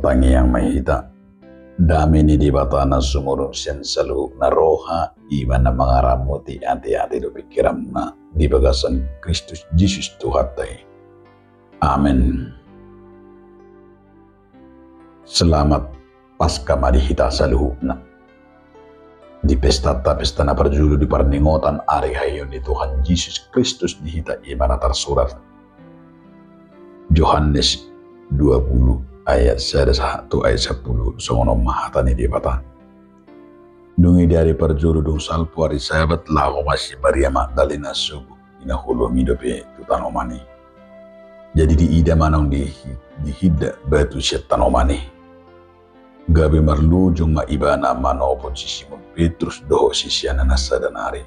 tangi yang mahita dami ni di bata na sumurong siyan salu na roha iban na mga ramuti ati-ati do pikiram na di bagasan Kristus Jesus Tuhatay. Amen. Selamat Paskah Madihita sa luhub na. Di pesta na perjulu di parningotan ari hayon ni Tuhan Yesus Kristus dihita iman tersurat Yohanes 20 ayat 1 ayat 10 songono mahatani di bata. Dungi dari perjulu dung salpu ari sahabat lahu masih Maria Magdalena subuh inahulu midope tutanomani. Jadi di ida manong di hida batu setanomani. Gabi marlujung ma ibana manopon si Simon Petrus doho sisiana nasadanari.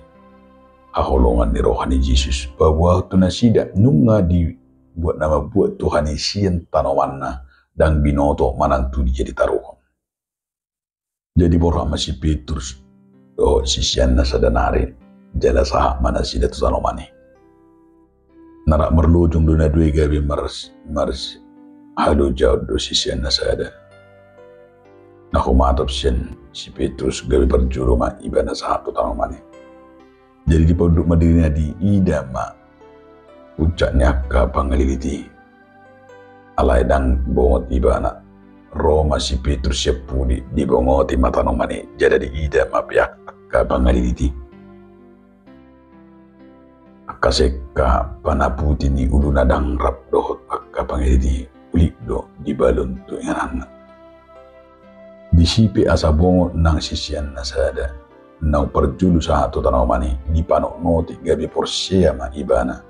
Haholongan ni rohani Yesus bahwa tu nasida nunga buat nama buat Tuhan isian tanawanna dan binoto manang tu jadi taruhan. Jadi borah masih Petrus doho sisiana nasadanari jala sahak mana sida tu tanomani. Narak marlujung duna dua gabi mars halu jauh do sisiana nasada. Nah humatap siyan si Petrus gabi berjuru ma ibana satu tanong mani. Jadi di pondok madirinya di ida ma ucapnya ka pangaliliti. Alay dang bongot ibana Roma si Petrus siya pudi di bongoti matanong mani. Jadi di ida ma piyak ka pangaliliti. Kasi ka panaputi ni ulu nadang rap dohot ka pangaliliti ulik do di balon tu nganan. Disipi asa bongo nang sisian nasada nang perjulu satu tanamani di panok noti gabi porsia ma ibana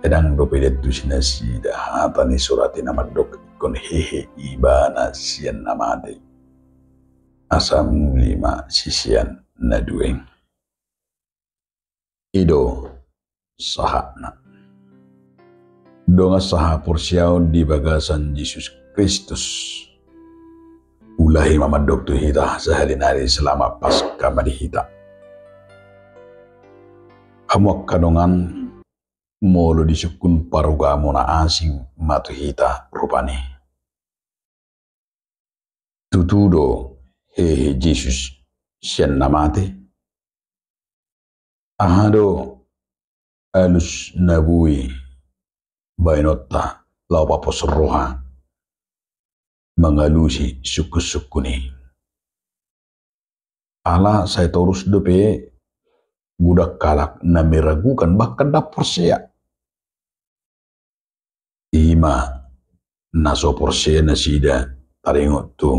edang dopedet tu sinasida hatani surati nama dok ikon hehe ibana sian namade asam lima sisian nadueng ido sahana donga saha porsiao di bagasan Yesus Kristus. Ulahi mama dokter hita sehari-hari selama Paskah Madihita. Hamuak kadongan molo disukun paruga mona asing matu hita rupani. Tutudo hehe Jesus sian namate. Ahado alus nabui bainota laupapos roha. Mengalusi suku-suku ni. Allah saya terus dope budak kalak na meragukan bahkan dapur saya. Ima naso porsia nasida taringot tu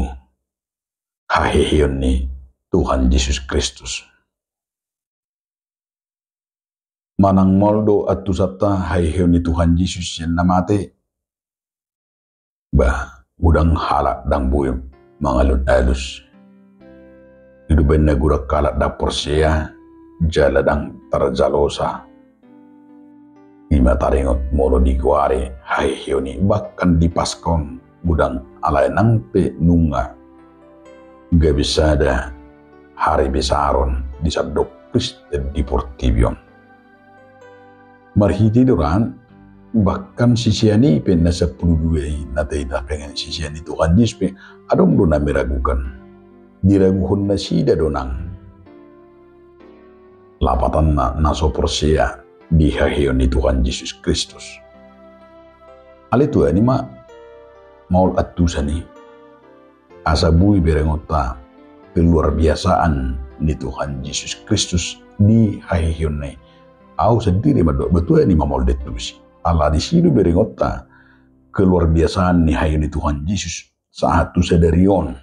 hahehion ni Tuhan Yesus Kristus. Manang moldo at tusapta hahehion ni Tuhan Yesus yang namate. Bah budang halak dang buyum mangalun alus. Hidupan na gurak kalak dapur siya jala dang tarjalosa. Ima taringot molo di kuare hai hioni bahkan di paskon budang alay nang pe nunga. Gabisada hari besaron di sadok Kristen di Portibion. Marhiti duran bahkan sisiani pen na 12 natay na pengen sisiani Tuhan Yesus pe adong do na meragukan diraguhon na sida donang lapatan na naso porsia di hahiyon ni Tuhan Yesus Kristus. Alitu ani ma maul atusan ni asabui berengota keluar biasaan ni Tuhan Yesus Kristus di hahiyon ni au sendiri madok betul ani ma maul detusi. Allah di sini beringota keluar biasaan nih hayani Tuhan Yesus saat tu sadarion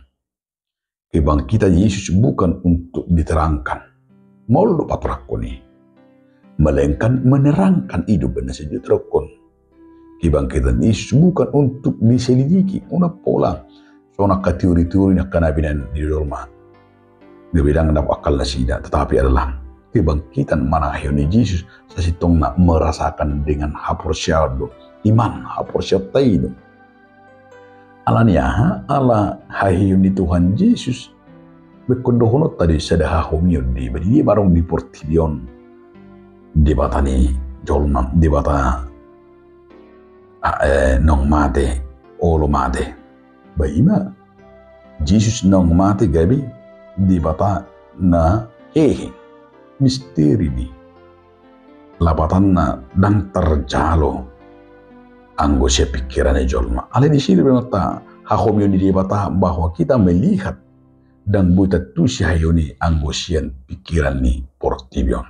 kebangkitan Yesus bukan untuk diterangkan mau lupa prakoni melainkan menerangkan hidup benar saja terakon. Kebangkitan Yesus bukan untuk diselidiki una pola sona ka teori-teori nak kanabinan di rumah gebedang dapat akal nasida tetapi adalah kebangkitan mana hayani Yesus sasitong na merasakan dengan hapur syado iman hapur syado alanya ala hayani Tuhan Yesus bekondohonot tadi sadaha homion di badi barong di Portibion di batani jolnam di bata nong mate olo mate baima Jesus nang mati gabi di bata na hehe misteri ni lapatan na dan terjalo anggo siya pikiran ni jolma. Ale di sini bermata hakom yun di bata bahwa kita melihat dan buta tu siya yun anggo siya pikiran ni portibyon.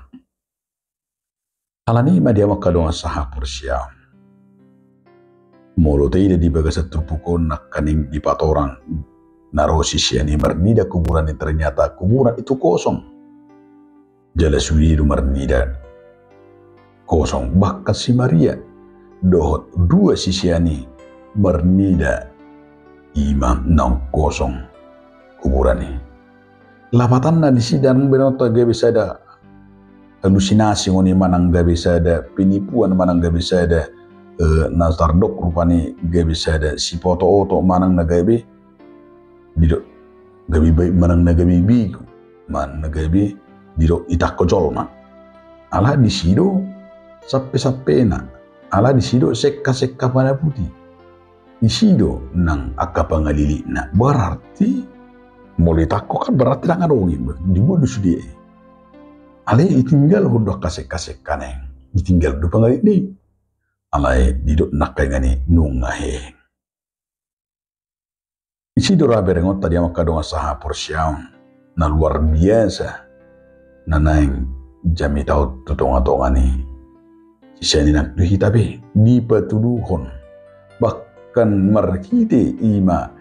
Alani ma dia makadong saha porsia. Molo tayo di baga sa trupukon na kaning di patorang narosi siya ni marnida kuburan ni ternyata kuburan itu kosong. Jala suliru marnida kosong. Bahkan si Maria dohot dua siya ni marnida imam nang kosong kuburan ni. Lapatan na di sidang benoto gabi sada halusinasi ngoni manang gabi sada penipuan manang gabi sada nasardok rupani gabi sada si foto oto manang na gabi didok gabi baik manang na gabi biku man na gabi didok itak kojol man ala di sido sappe na ala di sido sekka pada putih di sido nang akapangalili na berarti mulai takko kan berarti nang adongi dibunuh dia ale itinggal hudah kasek kaneng itinggal do pangali ni alai didok nakai ngani nungahe isi do raberengot tadi makadong saha porsiam na luar biasa na naing jami tau tutonga ni sisa ni nak duhi tapi di patuluhon bahkan markite ima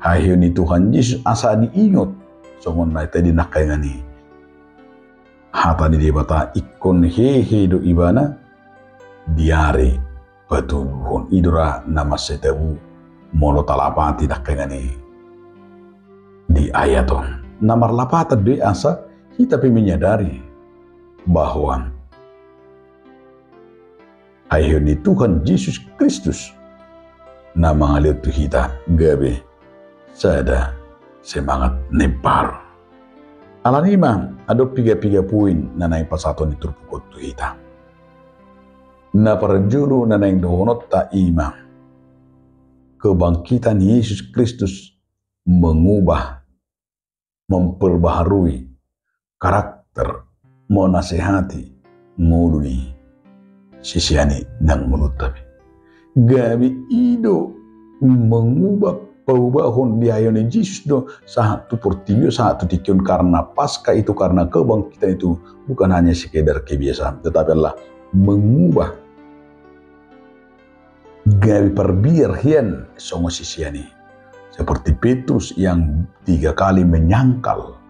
hayo ni Tuhan Yesus asa diingot songon na tadi nakai ngani hata ni debata ikon hehe do ibana diare patuluhon idora nama setebu molo talapati dakengani di ayaton namar lapata de asa kita menyadari bahwa ayo ni Tuhan Yesus Kristus nama ngalir tu kita gabe sada semangat nepar alanima ada piga poin nanay pasato ni turpukot tu kita na parjulu nanay dohonot ta ima kebangkitan Yesus Kristus mengubah, memperbaharui karakter, menasehati, nguluni sisiani nang mulut tapi. Gabi ido mengubah perubahan di ayone Yesus do satu portibio satu tikion karena pasca itu karena kebangkitan itu bukan hanya sekedar kebiasaan tetapi adalah mengubah gabi perbirhian songo sisiani seperti Petrus yang 3 kali menyangkal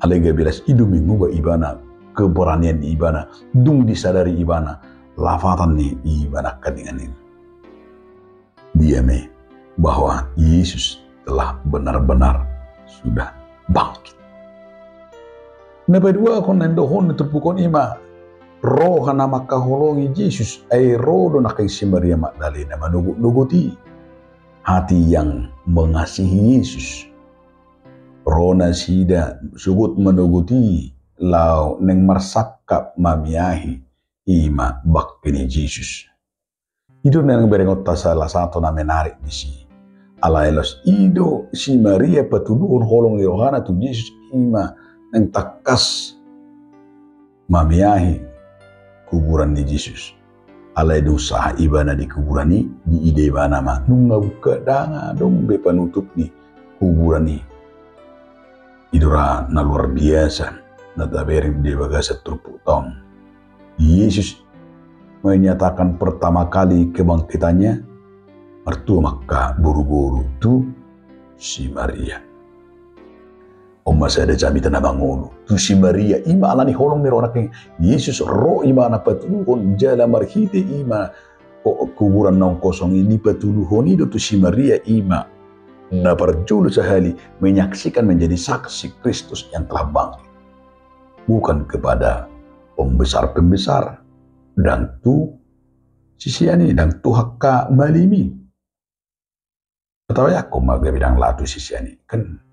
alega bilas idu mengubah ibana keberanian ibana dung disadari ibana lafatan ni ibana kadingan ini dia bahwa Yesus telah benar-benar sudah bangkit. Napa dua kon nendohon terpukon ima roh na makaholongi Yesus ay roh do nakay si Maria Magdalena manuguti hati yang mengasihi Yesus roh na sida sugut manuguti lau neng marsakap mamiahi ima bakkini Yesus itu nang berengot salah satu na menarik di sini alailos ido si Maria patuluhon holong Yohana tu Yesus ima neng takas mamiahi kuburan ni Yesus alai dosa ibana di kuburan ni di ide bana ma nunga buka danga dong be panutup ni kuburan ni idora na luar biasa na taberin di bagasa turpu tahun Yesus menyatakan pertama kali kebangkitannya mertua maka buru-buru tu si Maria Oma saya ada jami tanah bangun. Tu si Maria ima alani holong ni ronak Yesus roh ima na patuluhon jala marhite ima kuburan nang kosong ini patuluhon itu tu si Maria ima na parjulu sehali menyaksikan menjadi saksi Kristus yang telah bangkit. Bukan kepada pembesar-pembesar dan tu sisiani dan tu hakka malimi. Atau ya aku maga bidang latu sisiani kan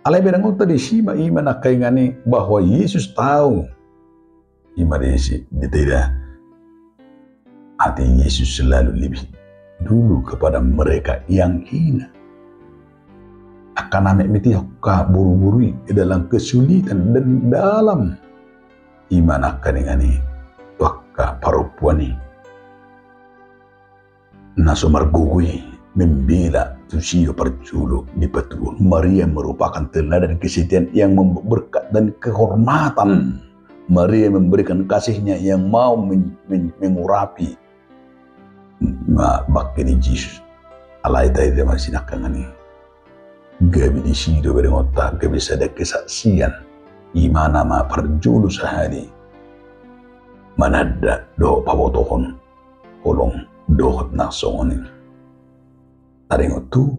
alai berang tadi sima ima nak kaingani bahwa Yesus tahu ima desi tidak hati Yesus selalu lebih dulu kepada mereka yang hina akan ame miti hokka buru-buru dalam kesulitan dan dalam iman akan ingani wakka parupuani nasumar gugui membela tusio perculu di petuh. Maria merupakan teladan kesetiaan yang membawa berkat dan kehormatan. Maria memberikan kasihnya yang mau mengurapi bakini Yesus alai tadi dia masih nakangani gabi di sido berengota gabi sada kesaksian imana ma perjulu sahari manada do pabotohon kolong dohot nasongonin taringotu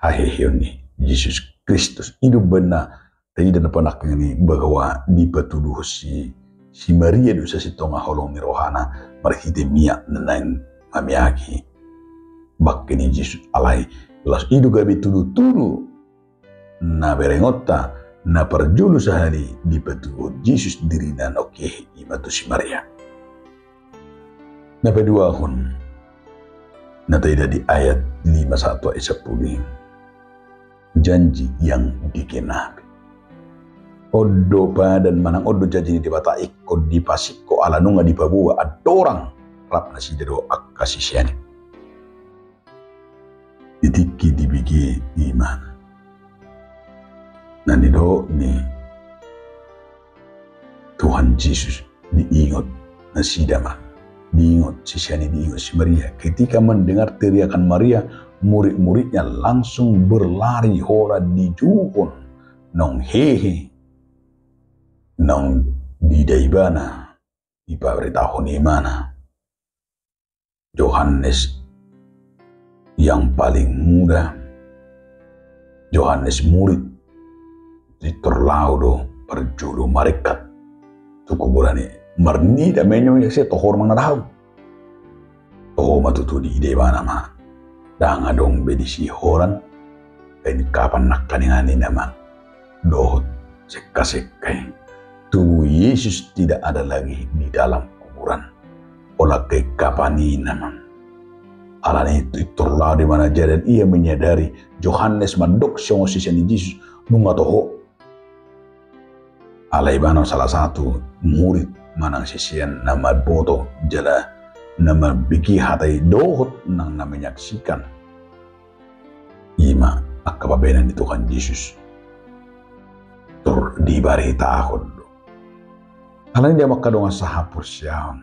hahehioni Yesus Kristus hidup benar tadi dan panakangani bahwa di petuduh si Maria dosa si tonga holong ni rohana marhite mia nanain mamiaki bakini Yesus alai las idu gabi tudu na berengota na perjulu sehari di petuduh Yesus dirina oke imatu si Maria na kedua hun na tidak di ayat 51 ayat 10 janji yang dikenapi odo dan manang odo janji di bata ikut di pasiko ala nunga di babua adorang rap nasi dedo akasih siani ditiki dibigi iman nani do ni Tuhan Yesus diingat nasi dama diingat si siani diingat si Maria ketika mendengar teriakan Maria murid-muridnya langsung berlari hola di juhun nong hehe nong di daibana ipaberitahu ni mana Yohanes yang paling muda Yohanes murid di terlaudo perjulu mereka tu kuburani marni da menyo ya se tohor mangarau oh matutu di daibana ma danga dong bedisi horan kain kapan nak kaningani nama dohot seka-sekai tubuh Yesus tidak ada lagi di dalam kuburan olah kekapani nama alani itu itulah di mana dan ia menyadari Yohanes mandok siang sisian Yesus nunga toho alaibano salah satu murid manang sisian nama boto jala nama biki hatai dohot nang na menyaksikan ima akababenan di Tuhan Yesus tur di bari tahun alani dia makadonga sahapur siaon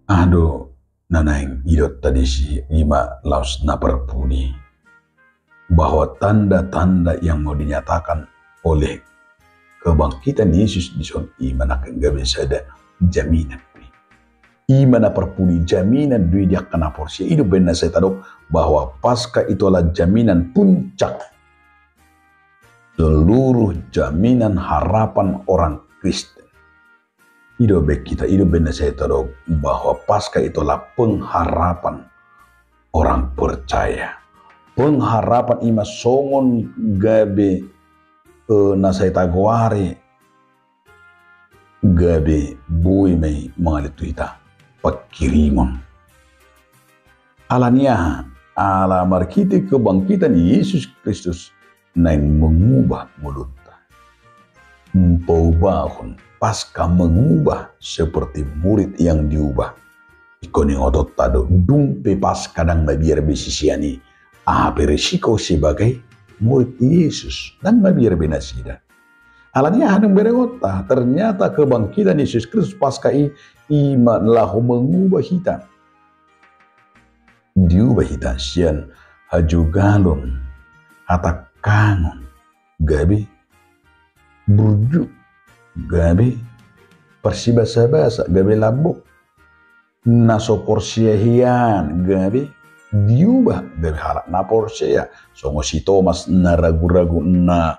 ado nanaing idot tadi si ima laus na perpuni bahwa tanda-tanda yang mau dinyatakan oleh kebangkitan Yesus di son iman akan gak bisa ada jaminan iman perpuni jaminan duit dia kena porsi hidup benar saya tahu bahwa pasca itu adalah jaminan puncak seluruh jaminan harapan orang Kristen. Hidup kita, hidup benar saya tahu bahwa pasca itulah pengharapan orang percaya. Pengharapan ima songon gabe na saya taguari gabe bui may mga lituita pagkirimon. Alanya ala markiti kebangkitan Yesus Kristus na mengubah mulutnya. Paubahon pasca mengubah seperti murid yang diubah. Ikoning otot tado dumpe pasca dan mabiar besisiani. Berisiko sebagai murid Yesus dan mabiar benasida. Alanya hanung beregota ternyata kebangkitan Yesus Kristus pasca iman lahu mengubah kita. Diubah kita sian hajugalon hatak kangon gabi burju gabi persibasa-basa gabi labuk nasoporsiahian gabi diubah gabi halak naporsia songo si Thomas na ragu-ragu na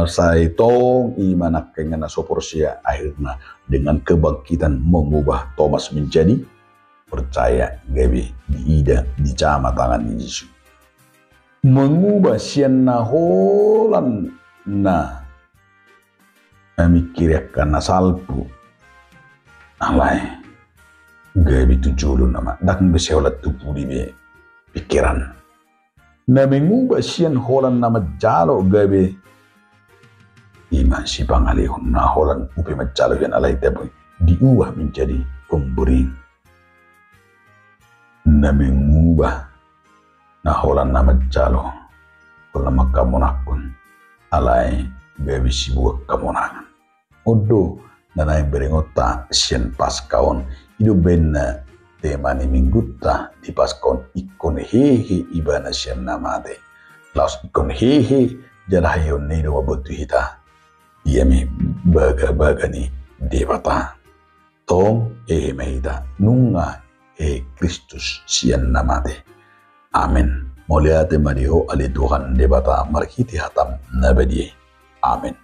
saitong imanak kengan nasoporsia akhirnya dengan kebangkitan mengubah Thomas menjadi percaya gabi diida dicama tangan Yesus mengubah sian naholan na mikirkan na salpu alay gabi tujulu nama dak beseolat tupu di pikiran Na mengubah sian holan nama jalo gabe iman si pangalihon na holan upi macalo yan alay taboy diubah menjadi pemberi. Na mengubah na holan nama jalo holan makamonakun alay gabe si buah kamonangan. Odo nanay beringota sian paskaon ido benna tema ni minggutta di paskaon ikon hehe ibana sian namate laos ikon hehe jarahayon nido mabutu hita yami baga ni dewata tong mahita nunga Kristus sian namate. Amin. Moliate mariho ali Tuhan debata markiti hatam nabadi. Amin.